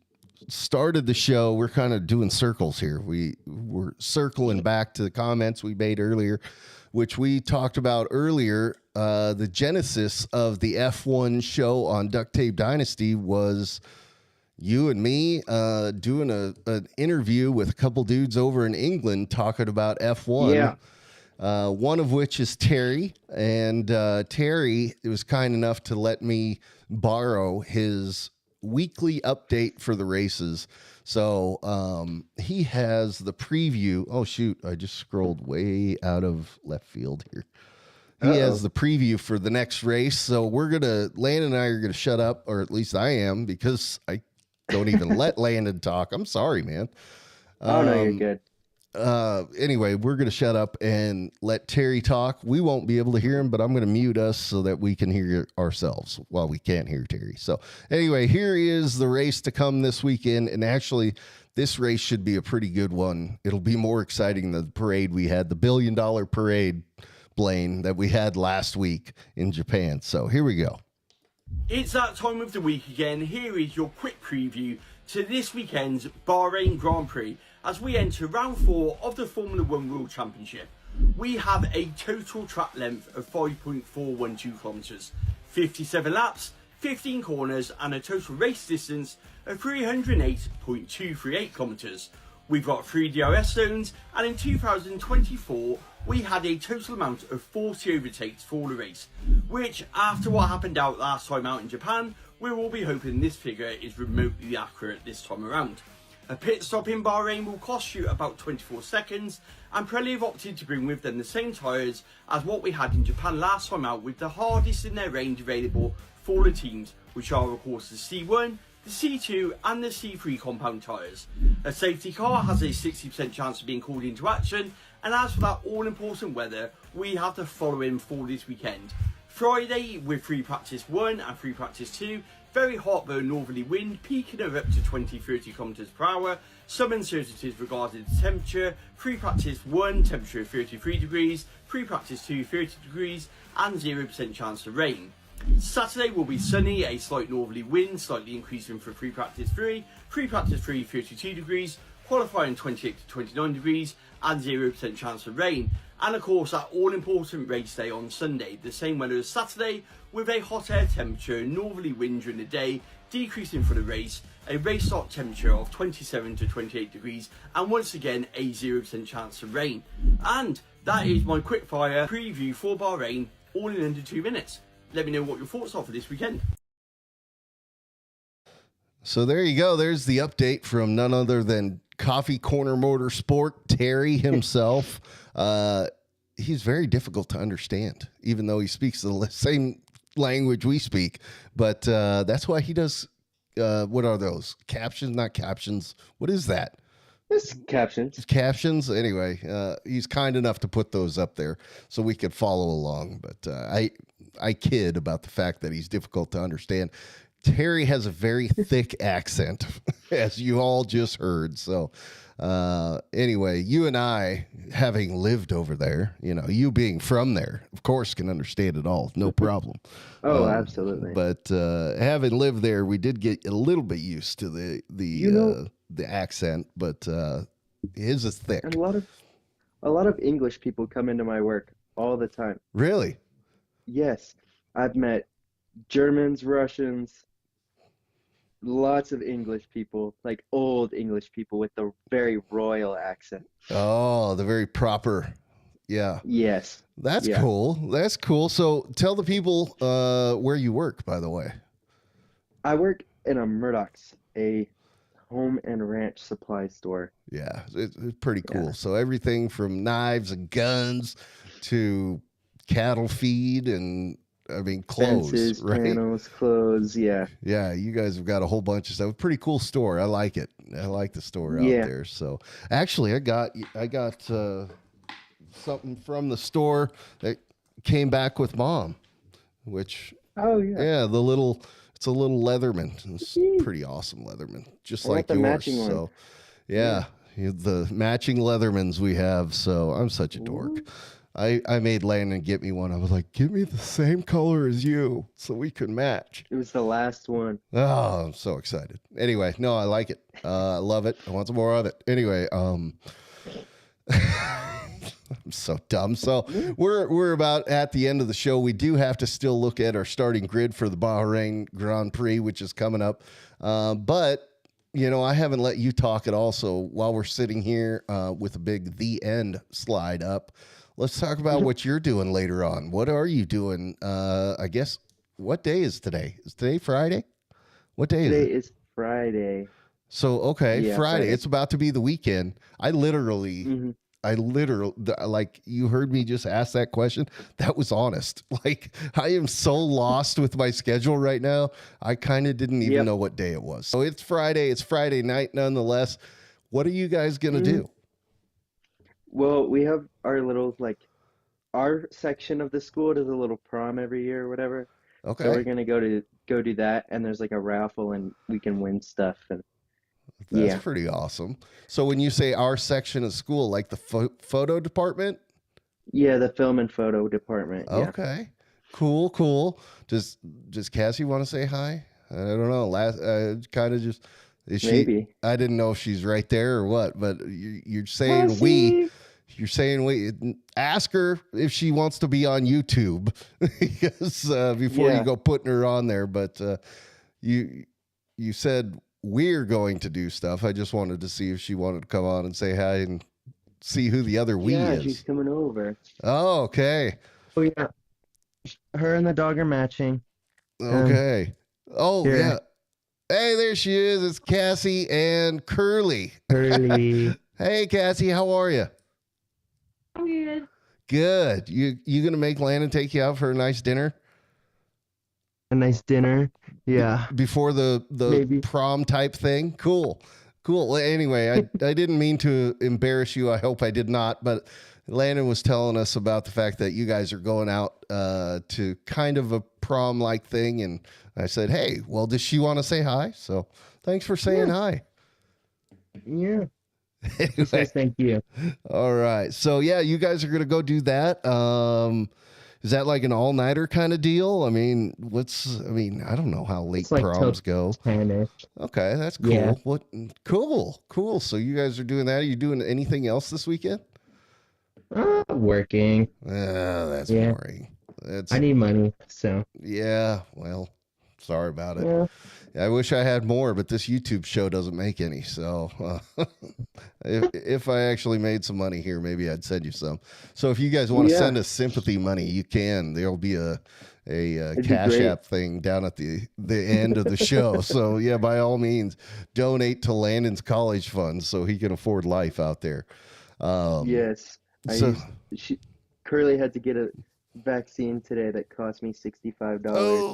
started the show, we're kind of doing circles here. We're circling back to the comments we made earlier, which we talked about earlier. The genesis of the F1 show on Duct Tape Dynasty was you and me doing an interview with a couple dudes over in England talking about F1. Yeah. One of which is Terry. And Terry was kind enough to let me borrow his weekly update for the races. So he has the preview. Oh, shoot. I just scrolled way out of left field here. He has the preview for the next race. So Landon and I are going to shut up, or at least I am, because I don't even let Landon talk. I'm sorry, man. Oh, no, you're good. Anyway, we're going to shut up and let Terry talk. We won't be able to hear him, but I'm going to mute us so that we can hear ourselves while we can't hear Terry. So anyway, here is the race to come this weekend. And actually, this race should be a pretty good one. It'll be more exciting than the parade we had, the $1 billion parade, Blaine, that we had last week in Japan. So here we go. It's that time of the week again. Here is your quick preview to this weekend's Bahrain Grand Prix as we enter round 4 of the Formula 1 World Championship. We have a total track length of 5.412 kilometres, 57 laps, 15 corners and a total race distance of 308.238 kilometres. We've got 3 DRS zones, and in 2024 we had a total amount of 40 overtakes for the race, which, after what happened out last time out in Japan, we will be hoping this figure is remotely accurate this time around. A pit stop in Bahrain will cost you about 24 seconds, and Pirelli have opted to bring with them the same tyres as what we had in Japan last time out, with the hardest in their range available for the teams, which are of course the C1, the C2 and the C3 compound tyres. A safety car has a 60% chance of being called into action, and as for that all-important weather, we have the following for this weekend. Friday with free practice 1 and free practice 2. Very hot but northerly wind, peaking of up to 20-30 kilometers per hour. Some uncertainties regarding the temperature. Free practice 1, temperature of 33 degrees. Free practice 2, 30 degrees. And 0% chance of rain. Saturday will be sunny, a slight northerly wind, slightly increasing for free practice 3. Free practice 3, 32 degrees. Qualifying 28 to 29 degrees. And 0% chance of rain. And of course, that all-important race day on Sunday, the same weather as Saturday, with a hot air temperature, northerly wind during the day, decreasing for the race, a race start temperature of 27 to 28 degrees, and once again, a 0% chance of rain. And that is my quickfire preview for Bahrain, all in under 2 minutes. Let me know what your thoughts are for this weekend. So there you go. There's the update from none other than Coffee Corner Motorsport, Terry himself. He's very difficult to understand, even though he speaks the same language we speak. But that's why he does, what are those? Captions, not captions. What is that? It's captions. Captions. Anyway, he's kind enough to put those up there so we could follow along. But I kid about the fact that he's difficult to understand. Terry has a very thick accent, as you all just heard. So anyway, you and I, having lived over there, you know, you being from there, of course, can understand it all. No problem. Oh, absolutely. But having lived there, we did get a little bit used to the accent, but his is thick. And a lot of English people come into my work all the time. Really? Yes. I've met Germans, Russians, lots of English people, like old English people with the very royal accent. Oh, the very proper. Yeah. Yes. That's cool. That's cool. So tell the people where you work, by the way. I work in a Murdoch's, a home and ranch supply store. Yeah, it's pretty cool. Yeah. So everything from knives and guns to cattle feed and, I mean, clothes, Fences, right? panels, clothes, yeah. Yeah, you guys have got a whole bunch of stuff. Pretty cool store. I like it. I like the store out there. So actually, I got something from the store that came back with Mom, which it's a little Leatherman. It's pretty awesome Leatherman, just like yours. Matching one. So the matching Leathermans we have. So I'm such a dork. I made Landon get me one. I was like, give me the same color as you so we could match. It was the last one. Oh, I'm so excited. Anyway, no, I like it. I love it. I want some more of it. Anyway, I'm so dumb. So we're about at the end of the show. We do have to still look at our starting grid for the Bahrain Grand Prix, which is coming up. But you know, I haven't let you talk at all. So while we're sitting here with a big The End slide up, let's talk about what you're doing later on. What are you doing? I guess, what day is today? Is today Friday? What day is it? Today is Friday. So, okay, Yeah, Friday. Friday. It's about to be the weekend. I literally, like, you heard me just ask that question. That was honest. Like, I am so lost with my schedule right now. I kind of didn't even know what day it was. So it's Friday. It's Friday night nonetheless. What are you guys going to do? Well, we have our little, like, our section of the school does a little prom every year or whatever. Okay. So we're gonna go do that, and there's like a raffle, and we can win stuff. And That's pretty awesome. So when you say our section of school, like the photo department? Yeah, the film and photo department. Yeah. Okay. Cool. Does Cassie want to say hi? I don't know. Kind of just is Maybe. she? I didn't know if she's right there or what. But you're saying Cassie. we. You're saying we. Ask her if she wants to be on YouTube, because before you go putting her on there. But you said we're going to do stuff. I just wanted to see if she wanted to come on and say hi and see who the other we is. Yeah, she's coming over. Oh, okay. Oh yeah, her and the dog are matching. Okay. Here. Yeah. Hey, there she is. It's Cassie and Curly. Curly. Hey, Cassie, how are you? I'm good. Good. You gonna make Landon take you out for a nice dinner A nice dinner. Yeah. before the Maybe. prom type thing? Cool. Cool. Well, anyway, I didn't mean to embarrass you. I hope I did not. But Landon was telling us about the fact that you guys are going out to kind of a prom-like thing. And I said, hey, well, does she want to say hi? So thanks for saying hi. Yeah. She Anyway, says thank you. all right. So, yeah, you guys are going to go do that. Is that like an all-nighter kind of deal? I mean, I don't know how late It's like proms go. 10-ish. Okay, that's cool. Yeah. What? Cool. So you guys are doing that. Are you doing anything else this weekend? Working. That's Yeah. boring. I need money, so. Yeah, well, sorry about it. Yeah. I wish I had more, but this YouTube show doesn't make any. So if I actually made some money here, maybe I'd send you some. So if you guys want to send us sympathy money, you can. There'll be a Cash App thing down at the end of the show. So yeah, by all means, donate to Landon's college fund so he can afford life out there. Yes. Curly had to get a vaccine today that cost me $65.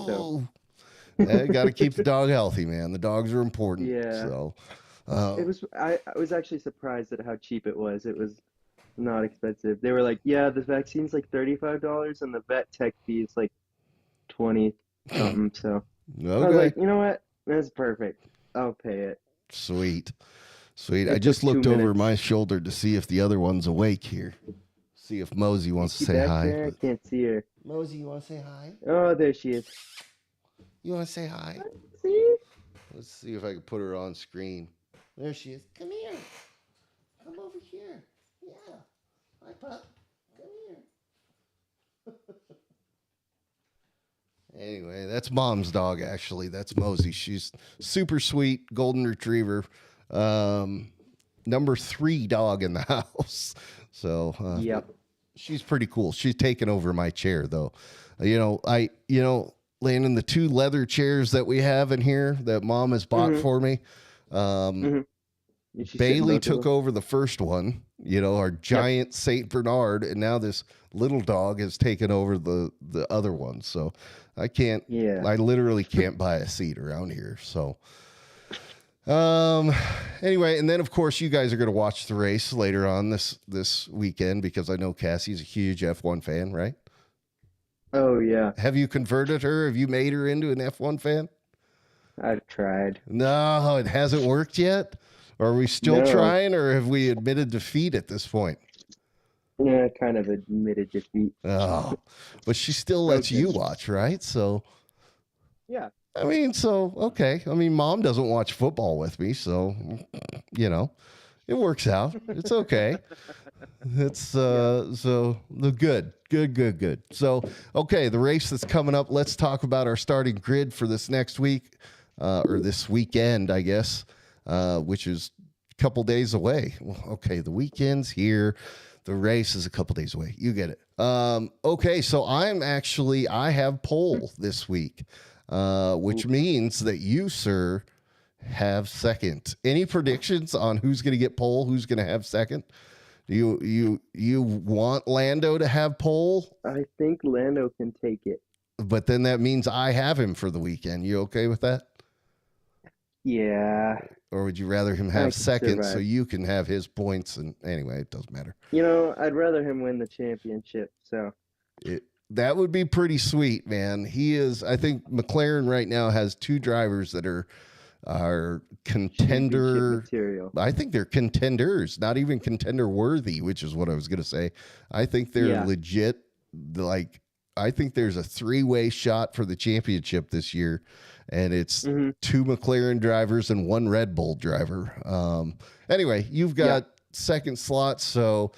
So. Yeah, got to keep the dog healthy, man. The dogs are important. Yeah. So I was actually surprised at how cheap it was. It was not expensive. They were like, yeah, the vaccine's like $35 and the vet tech fee is like 20 something. So I was like, you know what? That's perfect. I'll pay it. Sweet. It I just took looked 2 over minutes. my shoulder to see if the other one's awake here. See if Mosey wants to She say back hi. there? I can't see her. Mosey, you want to say hi? Oh, there she is. You want to say hi? See? Let's see if I can put her on screen. There she is. Come here. Come over here. Yeah. Hi, pup. Come here. Anyway, that's Mom's dog, actually. That's Mosey. She's super sweet, golden retriever. Number 3 dog in the house. So, Yep. she's pretty cool. She's taken over my chair, though. Landon, the 2 leather chairs that we have in here that Mom has bought for me. Bailey took over the first one, our giant Saint Bernard, and now this little dog has taken over the other one. So I literally can't buy a seat around here. So anyway, and then of course you guys are going to watch the race later on this weekend, because I know Cassie's a huge F1 fan, right? Oh, yeah. Have you converted her? Have you made her into an F1 fan? I've tried. No, it hasn't worked yet. Are we still trying, or have we admitted defeat at this point? Yeah, kind of admitted defeat. Oh, but she still lets you watch, right? So, yeah. I mean, okay. I mean, Mom doesn't watch football with me, so, it works out. It's okay. It's so the good. So, okay, the race that's coming up. Let's talk about our starting grid for this next week, or this weekend, I guess, which is a couple days away. Well, okay, the weekend's here. The race is a couple days away. You get it. Okay, so I have pole this week, which means that you, sir, have second. Any predictions on who's going to get pole? Who's going to have second? You want Lando to have pole? I think Lando can take it. But then that means I have him for the weekend. You okay with that? Yeah. Or would you rather him have second so you can have his points? And anyway, it doesn't matter. I'd rather him win the championship. So that would be pretty sweet, man. I think McLaren right now has 2 drivers that are contender material. I think they're contenders, not even contender worthy, which is what I was going to say. I think they're legit. I think there's a 3-way shot for the championship this year, and it's 2 McLaren drivers and 1 Red Bull driver. Anyway, you've got second slot. So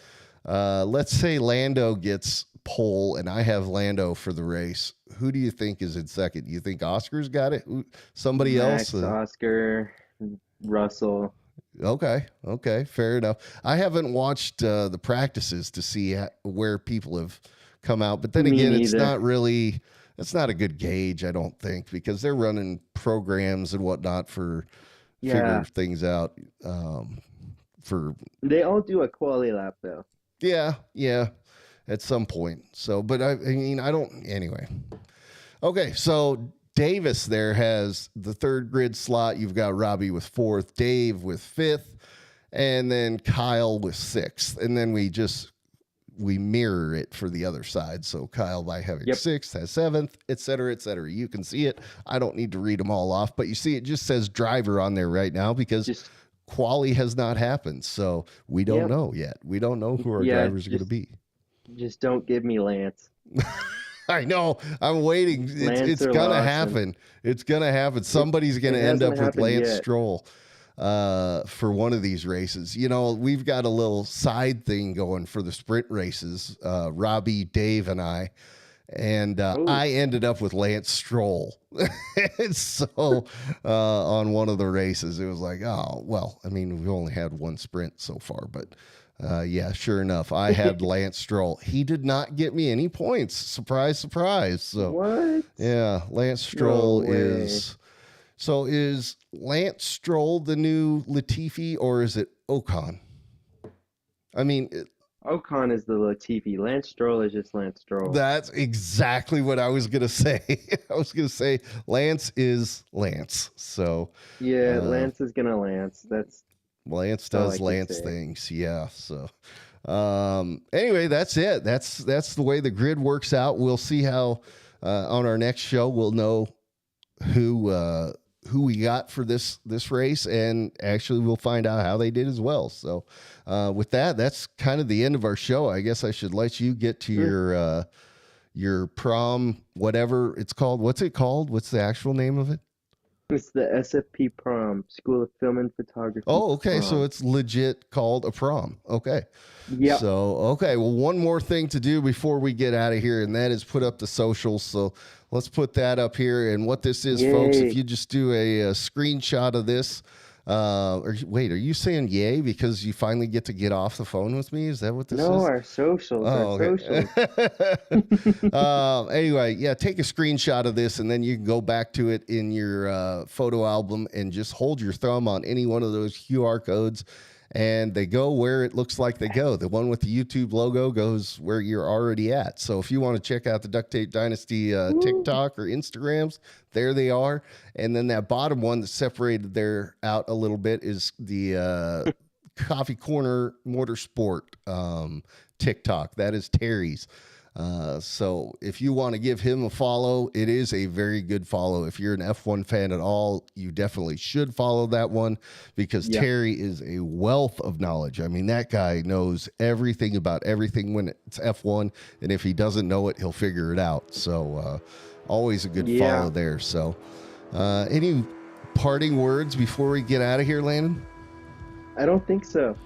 let's say Lando gets pole and I have Lando for the race. Who do you think is in second? Do you think Oscar's got it? Somebody else? Oscar, Russell. Okay, fair enough. I haven't watched the practices to see where people have come out, but then again, it's not a good gauge, I don't think, because they're running programs and whatnot for figure things out. They all do a quali lap though. Yeah, at some point. So, but I don't. Anyway, okay. So Davis there has the third grid slot. You've got Robbie with fourth, Dave with fifth, and then Kyle with sixth. And then we mirror it for the other side. So Kyle, by having sixth, has seventh, et cetera, et cetera. You can see it. I don't need to read them all off, but you see it just says driver on there right now because quali has not happened. So we don't know yet. We don't know who our drivers are going to be. Just don't give me Lance. I know. I'm waiting. It's going to happen. It's going to happen. Somebody's going to end up with Lance Stroll for one of these races. You know, we've got a little side thing going for the sprint races, Robbie, Dave, and I. And I ended up with Lance Stroll. So on one of the races, it was like, oh, well, I mean, we've only had one sprint so far, but yeah, sure enough, I had Lance Stroll. He did not get me any points. Surprise, surprise. So what? Yeah, Lance Stroll is. So is Lance Stroll the new Latifi, or is it Ocon? I mean, Ocon is the Latifi. Lance Stroll is just Lance Stroll. That's exactly what I was going to say. I was going to say Lance is Lance. So yeah, Lance is going to Lance. Lance does Lance things. Yeah. So anyway, that's it. That's the way the grid works out. We'll see how on our next show we'll know who we got for this race, and actually we'll find out how they did as well. So with that, that's kind of the end of our show. I guess I should let you get to your prom, whatever it's called. What's it called? What's the actual name of it? It's the SFP prom, School of Film and Photography. Oh, okay. Prom. So it's legit called a prom. Okay. Yeah. So, okay. Well, one more thing to do before we get out of here, and that is put up the socials. So let's put that up here. And what this is, folks, if you just do a screenshot of this, or wait, are you saying yay because you finally get to get off the phone with me? Is that what this is? No, our socials. Okay. Anyway, yeah, take a screenshot of this, and then you can go back to it in your photo album and just hold your thumb on any one of those QR codes, and they go where it looks like they go. The one with the YouTube logo goes where you're already at. So if you want to check out the Duct Tape Dynasty TikTok or Instagrams, there they are. And then that bottom one that's separated there out a little bit is the Coffee Corner Motorsport TikTok. That is Terry's. So if you want to give him a follow, it is a very good follow. If you're an F1 fan at all, you definitely should follow that one because Terry is a wealth of knowledge. I mean, that guy knows everything about everything when it's F1. And if he doesn't know it, he'll figure it out. So, always a good follow there. So, any parting words before we get out of here, Landon? I don't think so.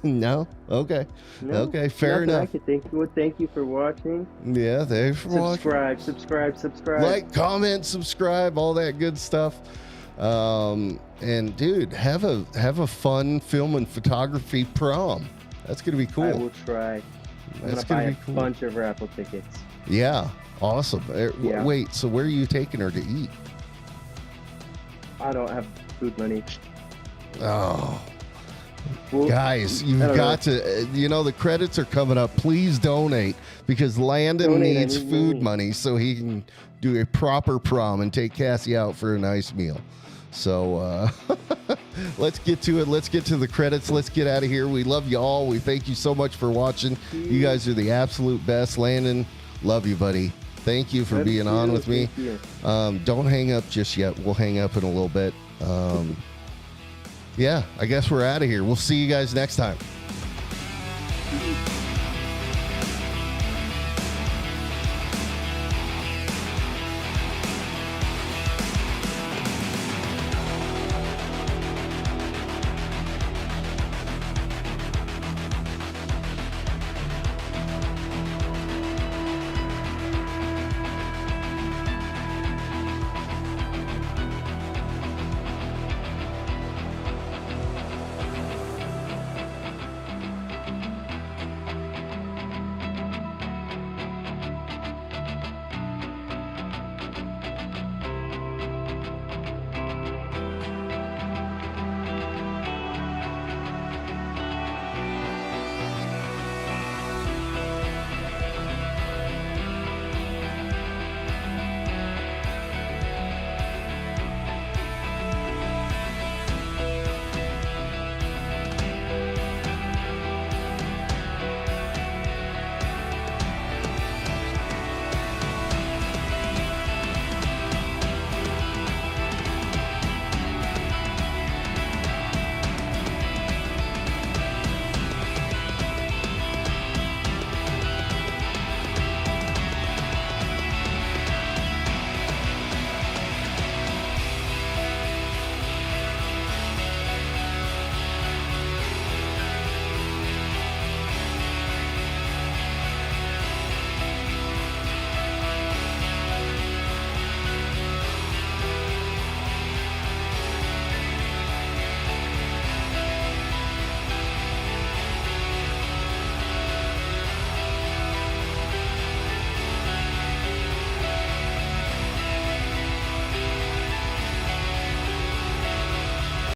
No? Okay. No, okay, fair enough. Thank you for watching. Yeah, thanks for watching. Subscribe. Like, comment, subscribe, all that good stuff. And dude, have a fun film and photography prom. That's gonna be cool. I will try. I'm gonna buy a bunch of raffle tickets. Yeah, awesome. Wait, so where are you taking her to eat? I don't have food money. Oh. Well, guys, you've got to, the credits are coming up. Please donate because Landon needs food money so he can do a proper prom and take Cassie out for a nice meal. So let's get to it. Let's get to the credits. Let's get out of here. We love you all. We thank you so much for watching. You guys are the absolute best. Landon, love you, buddy. Thank you for being on with me. Don't hang up just yet. We'll hang up in a little bit. Yeah, I guess we're out of here. We'll see you guys next time.